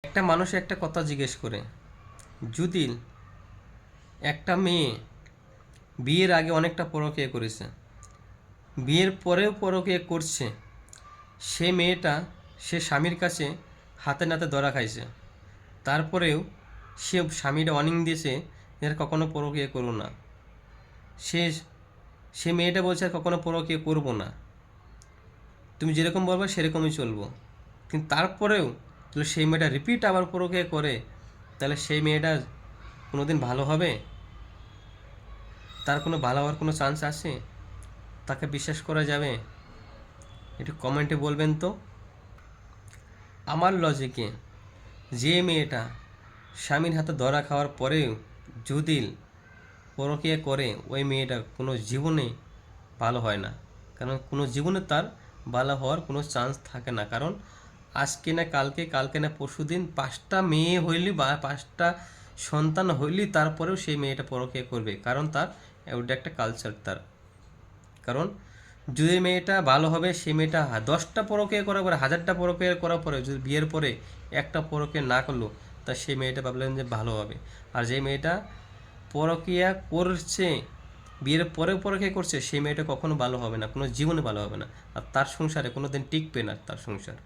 একটা মানুষ একটা কথা জিজ্ঞেস করে, যদি একটা মেয়ে বিয়ের আগে অনেকটা পরকীয়া করেছে, বিয়ের পরেও পরকীয়া করছে, সে মেয়েটা সে স্বামীর কাছে হাতে নাতে ধরা খাইছে, তারপরেও সে স্বামীটা ওয়ার্নিং দিয়েছে এর কখনো পরকীয়া করো না, সে সে মেয়েটা বলছে আর কখনো পরকীয়া করবো না, তুমি যেরকম বলবে সেরকমই চলবো। কিন্তু তারপরেও তাহলে সেই মেয়েটা রিপিট আবার পরকীয়া করে, তাহলে সেই মেয়েটা কোনোদিন ভালো হবে? তার কোনো ভালো হওয়ার কোনো চান্স আছে? তাকে বিশ্বাস করা যাবে? একটু কমেন্টে বলবেন তো। আমার লজিকে যে মেয়েটা স্বামীর হাতে ধরা খাওয়ার পরেও যদি পরকীয়া করে, ওই মেয়েটা কোনো জীবনে ভালো হয় না। কারণ কোনো জীবনে তার ভালো হওয়ার কোনো চান্স থাকে না। কারণ আজকে না কালকে, কালকে না পরশুদিন 5টা মেয়ে হইলি বা 5টা সন্তান হইলি তারপরেও সেই মেয়েটা পরকীয়া করবে। কারণ তার ওটা একটা কালচার তার। কারণ যদি মেয়েটা ভালো হবে, সেই মেয়েটা 10টা পরকীয়া করার পরে, 1000টা পরকীয়া করার পরে যদি বিয়ের পরে একটা পরকীয়া না করলো, তা সেই মেয়েটা ভাবলেন যে ভালো হবে। আর যে মেয়েটা পরকীয়া করছে, বিয়ের পরেও পরকীয়া করছে, সেই মেয়েটা কখনো ভালো হবে না, কোনো জীবনে ভালো হবে না। আর তার সংসারে কোনো দিন টিকবে না তার সংসার।